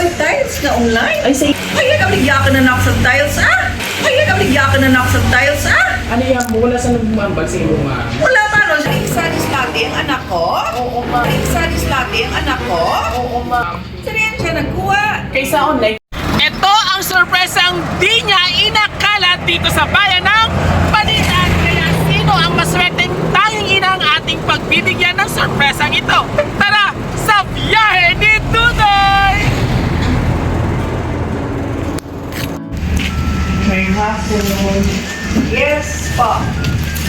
May tiles na online? Ay, say, Ay, kabigya ka na nak sa tiles, ah! Ay, kabigya ka na nak sa tiles, ah! ano yan, wala sa nagmambal sa ilo, ma'am. Wala pa, no? Isalis lati ang anak ko? Oo, ma'am. Isalis lati ang anak ko? Oo, ma'am. Saan yan siya nagkuha? Kaysa online. Ito ang sorpresang di niya inakala dito sa bayan ng Panitan. Kaya sino ang maswerteng tanging ina ang ating pagbibigyan ng sorpresang ito? Tara, sa biyahe ni Dudoy! May hapon. Yes po.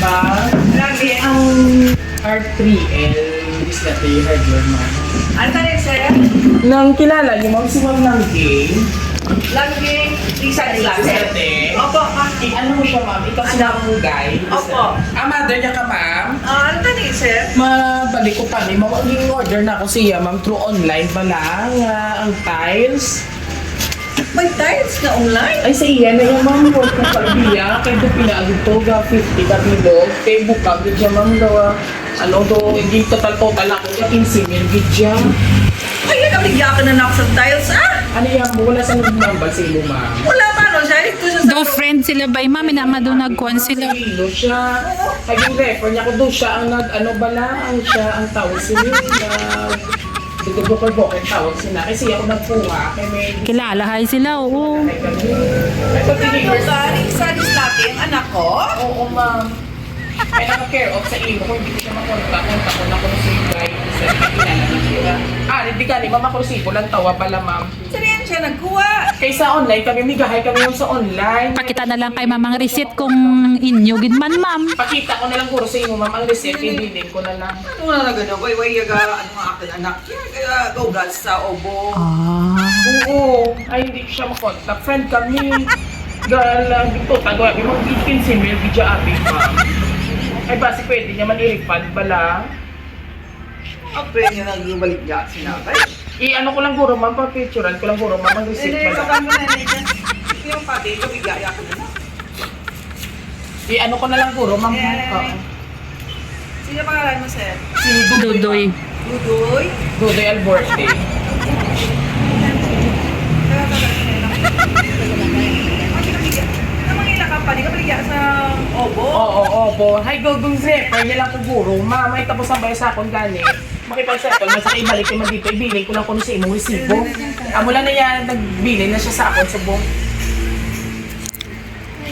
Ma'am, Lagi ang R3L is that the hardware, ma'am. Ano ka rin, sir? Nang kilala niyo, ma'am, si Ma'am Nangking. Lagi isalis lati. Sete. Opo, ma'am. Ano mo siya, ma'am? Ikaw si Ma'am Guy. Opo. Mother niya ka, ma'am? Ano ka rin, sir? Mabalik ko pa ni ma'am. Ang order na ako siya, ma'am, through online pa lang. Ang tiles. May tiles na online? Ay, sa iya na yung ma'am. Huwag kong kalbiya. Kaya ito pinaagod to, 50 ka bilog. Kaya bukag siya, ma'am, daw. Ano to, hindi total ako. 15 mil gidya. Ay, kabigya ka na nak sa tiles, ah! Ano yan, wala sa nagmambal sa ilo, ma'am. Wala pa, no? Siya, ito siya sa... Do friend sila ba? Mami na madunagkuhan sila. Ilo siya. Naging refer niya ko doon siya ang ano bala, ang siya ang tawag sila. Dito bukol-bukol tawag sila. Kasi ako nagpuha. Kaya may... Kilala hay sila, oo. Ito tinigil sa... Isalis lati ang anak ko? Oo, ma'am. Ay, naka-care off sa ilo. Kung hindi ko siya makontak ko na kung si Guy. Sa kilala na siya. Hindi ka ni mama kursipo lang tawa pala, ma'am. Saan yan siya nagkuha? Kaysa online, kami migahay kami yung sa online. Pakita na lang kay mamang receipt kung inyo gid man, ma'am. Pakita ko na lang guro sa inyo, ma'am. Ang receipt, ibilin ko na lang. Ano nga na gano'n? Way, yaga, ano nga akin anak? Kaya gaugal sa obo. Ah. Oo. Ay, hindi ko siya makontak. Friend kami. Dahil lang dito, tagawa. May mga 15 mil, bidya api, ma'am. Ay, basi pwede niya man i-refund bala. Ang pwede niya nagbalik niya sinabay. I-ano ko lang guro, ma'am. Pa-picturean ko lang guro, ma'am. Ang receipt Hindi, bala. baka mo na yun. Yung pati, kabigaya ka na. I-ano ko na lang guro, ma'am. Yes. Oo. Sino pangalan mo, sir? Si Dudoy. Dudoy? Dudoy Alborte. Ano mga ka pa? Di ka paligya sa obo? Oo. Hay, gugong refer niya lang ko guro. Ma'am, ay tapos ang bayo sa akong gani. Makipag-settle, masaka ibalik ko man dito. Ibilin ko lang kung sa imong resibo. Mula na yan, nagbilin na siya sa akong subong.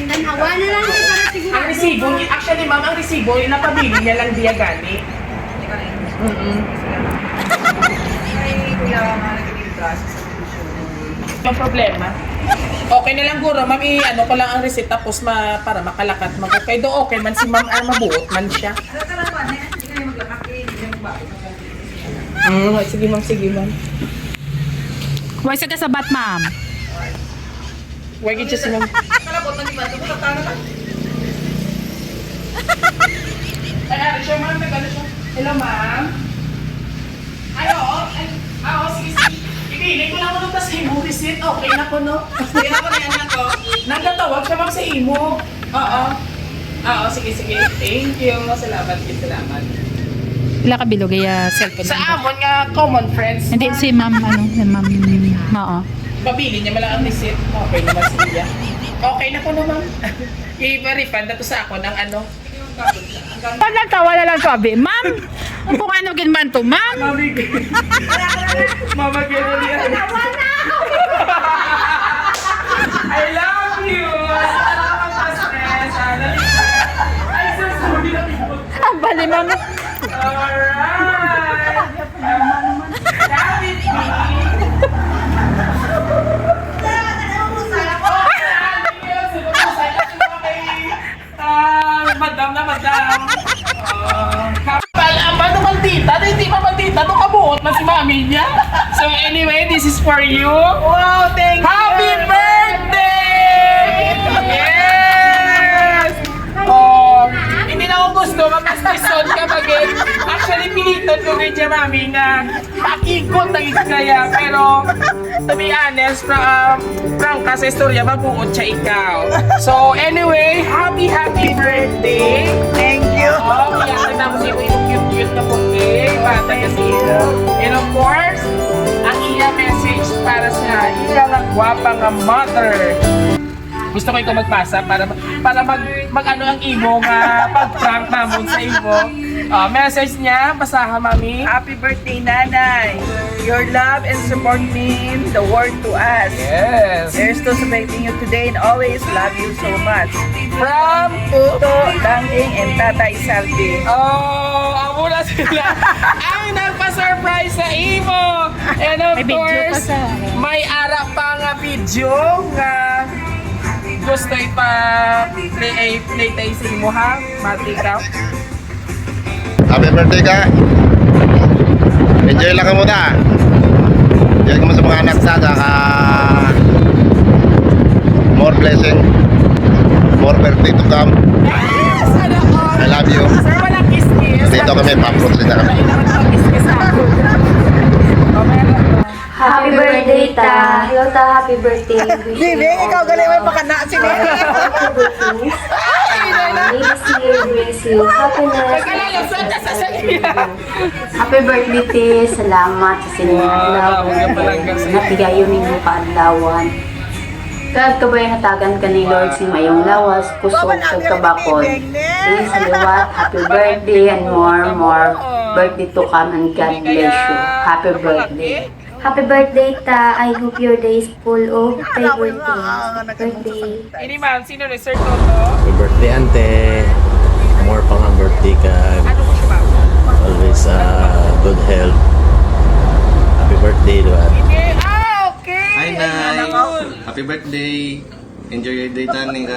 Tanawa na lang ito para sigurado. Ang resibo, actually ma'am, ang resibo, yung napabili niya lang diya gani. Hindi ka rin. Ay, kuya nga nagiging braso sa tuition. Yung problema. Okay na lang guro, ma'am, i-ano ko lang ang receipt tapos para makalakat mo. Kaya do okay man si ma'am, mabuot man siya. Ano ka naman, eh? Hindi ka rin maglakak eh. Hindi ka magbakit. Sige ma'am. Huwag sa kasabat, ma'am. Huwag ito si ma'am. Kalabot na di ba? Ito ka na lang. Ay, siya ma'am, nag-ano siya. Hello ma'am. Sige. Ibili ko lang ko sa imo receipt. Okay na ko, no? Kaya ako na yan ako. Nagtatawag siya ma'am sa imo. Oo, sige. Thank you. Salamat. Wala ka bilog ay cellphone. Sa amon nga common friends. Hindi si ma'am, si ma'am, oo. Babili niya malang ang receipt. Okay naman siya. Okay na ko no, ma'am. I-refund na to sa ako ng ano. Pag nagtawa na lang sabi, ma'am, kung ano gin man to, ma'am. Mama, gano'n yan. I love you! Nakakapag-stress. Ay, sorry na people. Ang bali, ma'am. Alright! David me! Madam. Paano maldita? Hindi pa maldita. Ito kabuot na si mami niya. So anyway, this is for you. Wow, thank you! Happy birthday! Yes! Hindi na ako gusto. Mapastison ka bagay. Actually, pilitan ko kay mami na makikot ang ikaya. Pero, to be honest, prangka sa istorya, mabuot siya ikaw. So, anyway, happy birthday! Thank you! Kaya na mo siya yung cute na puti. Bata kasi. And of course, ang iya message para sa iya nga gwapa nga mother. Gusto ko ito magpasa para mag ano ang imo nga pag-prank namon sa imo. Message niya, basaha mami. Happy birthday, Nanay. Your love and support mean the world to us. Yes. We're still celebrating you today and always love you so much. From Tuto, Langking, and Tatay Salvi. amo na sila. Ay, nagpa-surprise sa imo. And of May video pa course, sa... may ara pa nga video nga gusto play tayo sa imo ha. Mati ka. Happy birthday ka. Enjoy lang ka muna. Enjoy ka mo sa mga anak sa ka. More blessing. More birthday to come. Yes! Ano ko? I love you. Sir, walang kiss-kiss. Dito kami, pa-fruit rin na kami. Kailangan walang kiss-kiss ako. Meron. Happy birthday, ta. Hello, ta. Happy birthday. Bibi, ikaw galing mo pakana si Bibi. This year brings you happiness. Nagkalalasot ka sa sakya. Happy birthday, te. Salamat sa sinyong adlaw. Napigayon ninyo kaadlawan. Kag kabay hatagan ka ni Lord si mayong lawas, kusog sa kabakod. Please liwat, happy birthday and more birthday to come and God bless you. Happy birthday. Happy birthday, ta. I hope your day is full of favorite things. Birthday. Ini ma'am, sino ni Sir Toto? Happy birthday, ante. More pang ang birthday ka. Ano po siya ma'am? Always good health. Happy birthday, Duat. Hindi. Okay. Hi, Nay! Happy birthday! Enjoy your day, Taning.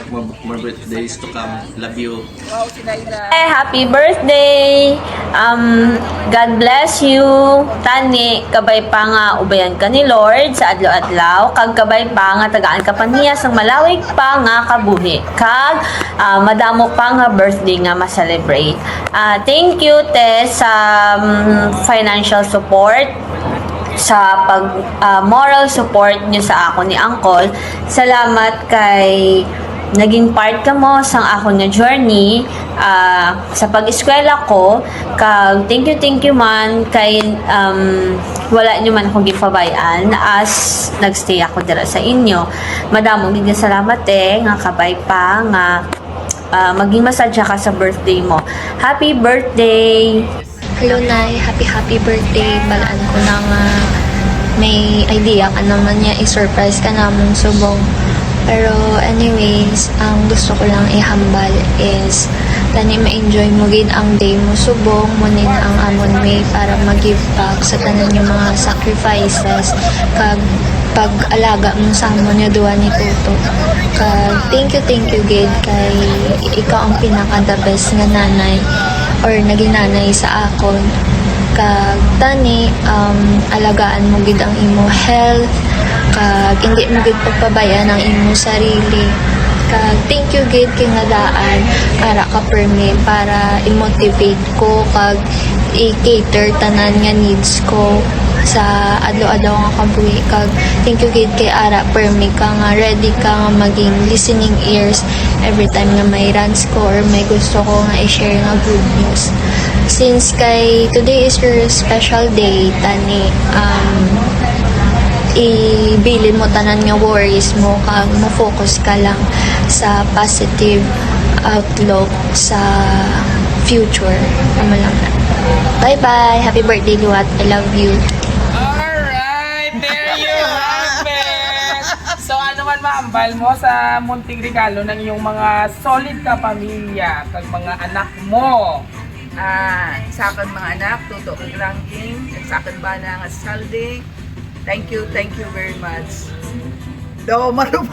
More birthdays to come. Love you. Wow, si Naila. Happy birthday! God bless you. Tani, kabay pa nga ubayan ka ni Lord sa adlaw-adlaw. Kag kabay pa nga tagaan ka pa niya sang malawig pa nga kabuhi. Kag madamo pa nga birthday nga ma-celebrate. Thank you, Tess, sa financial support, sa moral support niyo sa ako ni Uncle. Salamat kay naging part ka mo sa ako na journey sa pag-eskwela ko. Kag thank you man kay wala niyo man akong gipabayan as nagstay ako dira sa inyo. Madamo gid salamat nga kabay pa nga maging masadya ka sa birthday mo. Happy birthday! Hello, Nay. Happy birthday. Balaan ko na nga may idea ka naman niya i-surprise ka namong subong. Pero anyways, ang gusto ko lang ihambal is tani ma-enjoy mo gid ang day mo subong mo nin ang amon way para mag-give back sa tanan yung mga sacrifices kag pag-alaga mo sa amon niya duwa ni Tuto. Kag thank you gid kay ikaw ang pinaka the best nga nanay or naging nanay sa akon. Kag tani alagaan mo gid ang imo health, kag hindi mo gid pagpabayan ang imo sarili. Kag thank you gid kay nadaan ara ka permi para i-motivate ko kag i-cater tanan nga needs ko sa adlaw-adlaw nga kabuhi. Kag thank you gid kay ara permi ka nga ready ka nga maging listening ears every time nga may rants ko or may gusto ko nga i-share nga good news. Since kay today is your special day, tani ibilin mo tanan nga worries mo kag mo focus ka lang sa positive outlook sa future. Tama lang na. Bye-bye! Happy birthday, Luat. I love you. Alright, there you have it. So ano man maambal mo sa munting regalo ng iyong mga solid ka pamilya kag mga anak mo. Sa akin mga anak, Tuto kag Langking, sa akin ba na nga Saldi. Thank you very much. Daw marunong.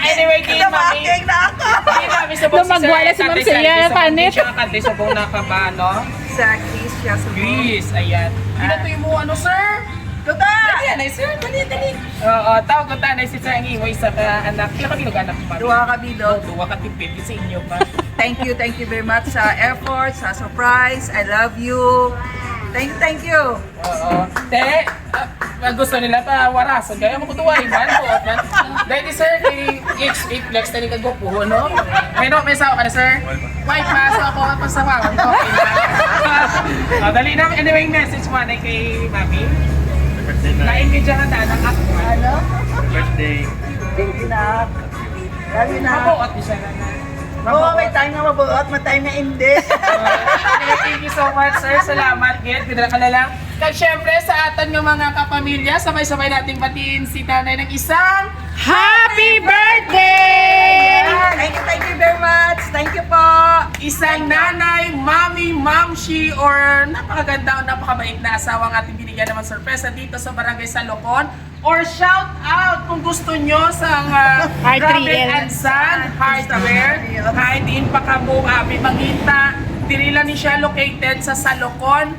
Anyway, kay Mami. Namaking na ako. Kay Mami, subong si Sir. Lumagwala si Ma'am Celia na panit. Siya kante subong nakaba, no? Sa Chris siya sa Greece, ayan. Pinatuloy mo ano, Sir? Tuta! Dali, anay, Sir. Dali. Oo, tawag ko tanay si Sir ang iway sa anak. Kaya kami anak mo, Mami. Duha ka bilog. Duwa ka tipid sa inyo pa. Thank you very much sa effort, sa surprise. I love you. Thank you. Oo. Te, gusto nila pa warasan. Kaya makutuway man po. Dahil sir, kay flex na ni kagwapo, no? May sawa ka na sir? White mask ako, pasawawan ko. Dali na, anyway, message mo na kay Mami. Na-engage ang anak ako. Ano? Birthday. Thank you na. Love you na. Mabuot ni siya na. Oo, may time na mabuot, may time na hindi. Thank you so much, sir. Salamat, Git. Gudala ka na lang. Kag syempre, sa atin ng mga kapamilya, sabay-sabay nating batiin si Tanay ng isang Happy birthday! Thank you very much. Thank you po. isang nanay, mami, mamshi, or napakaganda o napakabait na asawang ating binigyan naman sorpresa dito sa Barangay Salocon. Or shout out kung gusto nyo sa Heart Rabbit 3L. and Sun Hardware. Kahit din pa kamo abi mangita, diri lang ni siya located sa Salocon,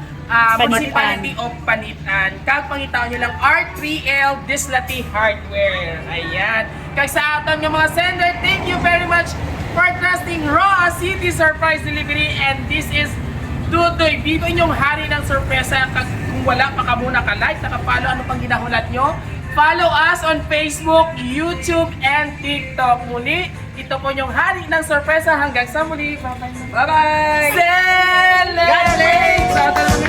Municipality of Panitan. Kag pangitaon nyo lang R3L Dislati Hardware. Ayan. Kag sa aton nga mga sender, thank you very much for trusting Raw City Surprise Delivery, and this is Dudoy. Dito inyong hari ng sorpresa. Kag kung wala pa ka muna ka-like, naka-follow, ano pang ginahulat nyo? Follow us on Facebook, YouTube, and TikTok. Muli, ito po yung hari ng sorpresa. Hanggang sa muli. Bye-bye! Bye-bye. Celebrate! God bless! Sa atin